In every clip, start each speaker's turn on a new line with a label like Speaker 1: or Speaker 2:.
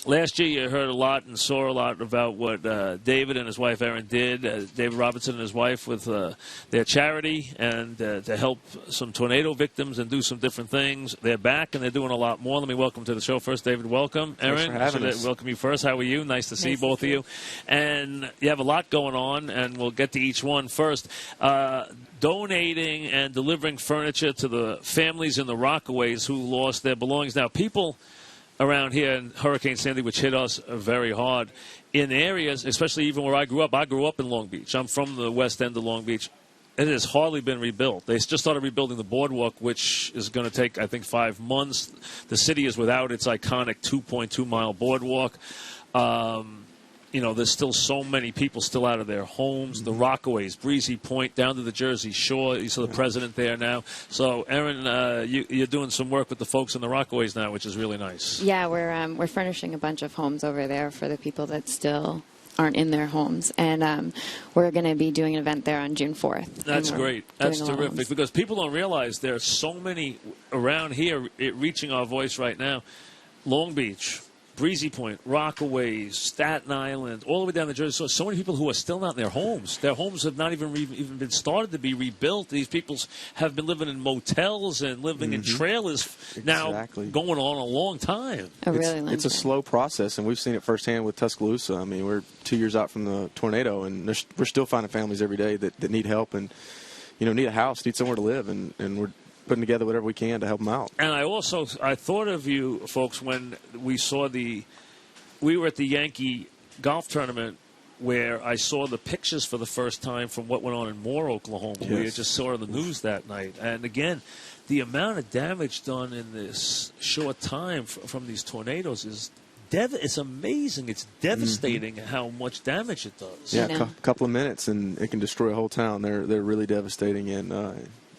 Speaker 1: Last year, you heard a lot and saw a lot about what David and his wife Erin did. David Robertson and his wife with their charity and to help some tornado victims and do some different things. They're back and they're doing a lot more. Let me welcome to the show first, David. Welcome, Erin.
Speaker 2: Thanks for having us.
Speaker 1: Welcome you first. How are you? Nice to see both of you. And you have a lot going on, and we'll get to each one first. Donating and delivering furniture to the families in the Rockaways who lost their belongings. Now, people around here in Hurricane Sandy, which hit us very hard, in areas, especially even where I grew up in Long Beach. I'm from the west end of Long Beach. It has hardly been rebuilt. They just started rebuilding the boardwalk, which is going to take, I think, 5 months. The city is without its iconic 2.2-mile boardwalk. There's still so many people still out of their homes. The Rockaways, Breezy Point, down to the Jersey Shore. You saw the president there now. So, Erin, you're doing some work with the folks in the Rockaways now, which is really nice.
Speaker 3: Yeah, we're furnishing a bunch of homes over there for the people that still aren't in their homes. And we're going to be doing an event there on June 4th.
Speaker 1: That's great. That's terrific because people don't realize there are so many around here reaching our voice right now. Long Beach, Breezy Point, Rockaways, Staten Island, all the way down the Jersey. So many people who are still not in their homes. Their homes have not even been started to be rebuilt. These people have been living in motels and living in trailers now going on a long time.
Speaker 2: It's a slow process, and we've seen it firsthand with Tuscaloosa. I mean, we're 2 years out from the tornado, and we're still finding families every day that need help and, need a house, need somewhere to live, and we're putting together whatever we can to help them out.
Speaker 1: And I thought of you folks when we saw we were at the Yankee golf tournament where I saw the pictures for the first time from what went on in Moore, Oklahoma. Yes. We just saw it on the news that night. And again, the amount of damage done in this short time from these tornadoes is it's amazing. It's devastating how much damage it does.
Speaker 2: Yeah, a couple of minutes and it can destroy a whole town. They're really devastating. And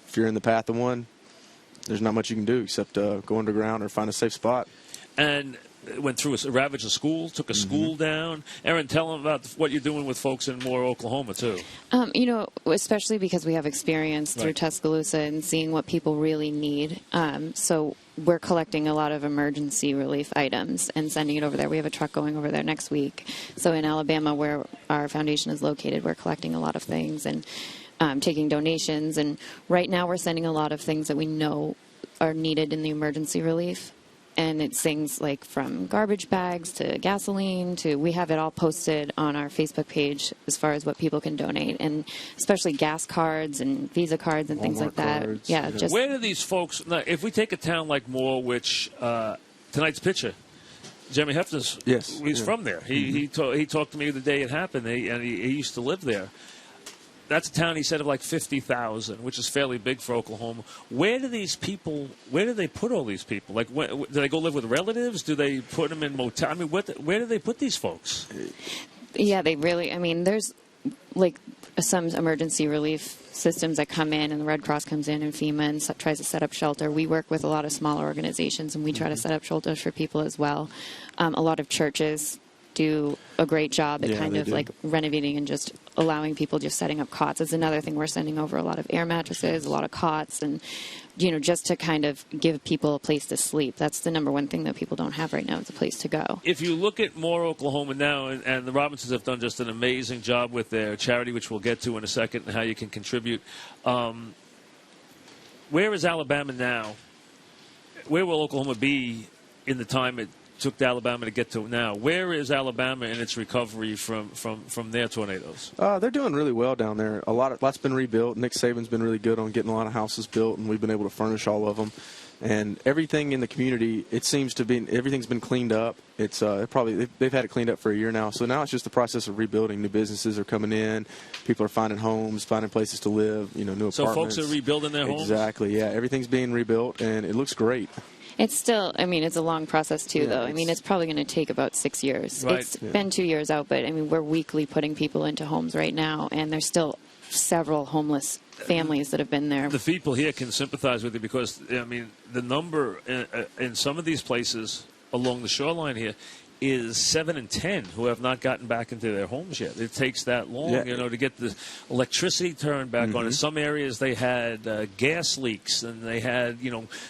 Speaker 2: if you're in the path of one, there's not much you can do except go underground or find a safe spot.
Speaker 1: And went through ravaged a school, took a school down. Erin, tell them about what you're doing with folks in Moore, Oklahoma, too.
Speaker 3: Especially because we have experience through Tuscaloosa and seeing what people really need. So we're collecting a lot of emergency relief items and sending it over there. We have a truck going over there next week. So in Alabama, where our foundation is located, we're collecting a lot of things and taking donations. And right now we're sending a lot of things that we know are needed in the emergency relief. And it's things like from garbage bags to gasoline to, we have it all posted on our Facebook page as far as what people can donate, and especially gas cards and Visa cards and things like that.
Speaker 2: Cards,
Speaker 3: yeah. Just
Speaker 1: where do these folks, if we take a town like Moore, which tonight's pitcher, Jeremy Hefner's, he's from there. He talked to me the day it happened, and he used to live there. That's a town, he said, of like 50,000, which is fairly big for Oklahoma. Where do they put all these people? Like, do they go live with relatives? Do they put them in motel? I mean, where do they put these folks?
Speaker 3: Yeah, there's like some emergency relief systems that come in, and the Red Cross comes in and FEMA and tries to set up shelter. We work with a lot of smaller organizations, and we try to set up shelters for people as well. A lot of churches do a great job at kind of like renovating and just allowing people just setting up cots. It's another thing. We're sending over a lot of air mattresses, a lot of cots, and just to kind of give people a place to sleep. That's the number one thing that people don't have right now, is a place to go.
Speaker 1: If you look at Moore, Oklahoma now, and the Robinsons have done just an amazing job with their charity, which we'll get to in a second, and how you can contribute. Where is Alabama now? Where will Oklahoma be in the time it took Alabama to get to now? Where is Alabama in its recovery from their tornadoes?
Speaker 2: They're doing really well down there. Lots been rebuilt. Nick Saban's been really good on getting a lot of houses built, and we've been able to furnish all of them. And everything in the community, it seems to be, everything's been cleaned up. It's they've had it cleaned up for a year now. So now it's just the process of rebuilding. New businesses are coming in. People are finding homes, finding places to live. New apartments.
Speaker 1: So folks are rebuilding their homes.
Speaker 2: Exactly. Yeah, everything's being rebuilt, and it looks great.
Speaker 3: It's still, it's a long process, too, though. It's probably going to take about 6 years.
Speaker 1: Right.
Speaker 3: It's been 2 years out, but, we're weekly putting people into homes right now, and there's still several homeless families that have been there.
Speaker 1: The people here can sympathize with you because, the number in some of these places along the shoreline here is 7 and 10 who have not gotten back into their homes yet. It takes that long, to get the electricity turned back on. In some areas, they had gas leaks, and they had,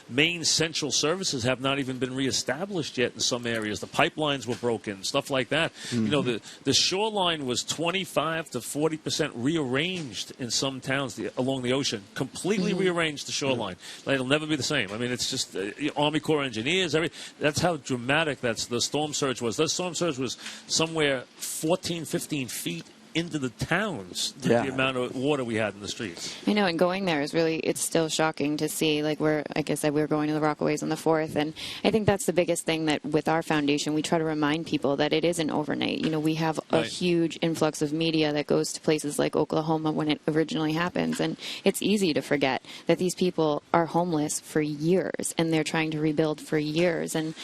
Speaker 1: main central services have not even been reestablished yet in some areas. The pipelines were broken, stuff like that. The shoreline was 25 to 40% rearranged in some towns along the ocean. Completely rearranged the shoreline. It'll never be the same. I mean, it's just Army Corps engineers. That's how dramatic the storm surge was. The storm surge was somewhere 14, 15 feet into the towns, the amount of water we had in the streets.
Speaker 3: I know, and going there is really, it's still shocking to see. Like I said, we're going to the Rockaways on the 4th, and I think that's the biggest thing that with our foundation, we try to remind people that it isn't overnight. We have a huge influx of media that goes to places like Oklahoma when it originally happens, and it's easy to forget that these people are homeless for years, and they're trying to rebuild for years, and,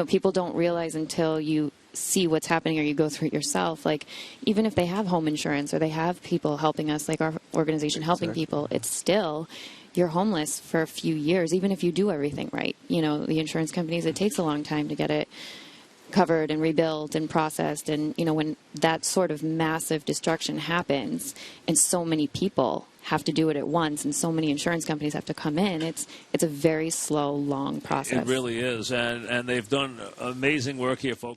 Speaker 3: people don't realize until you see what's happening or you go through it yourself. Like, even if they have home insurance or they have people helping us, like our organization helping people, it's still, you're homeless for a few years, even if you do everything right. The insurance companies, it takes a long time to get it covered and rebuilt and processed. And, when that sort of massive destruction happens and so many people have to do it at once and so many insurance companies have to come in, it's a very slow, long process.
Speaker 1: It really is. And they've done amazing work here, folks.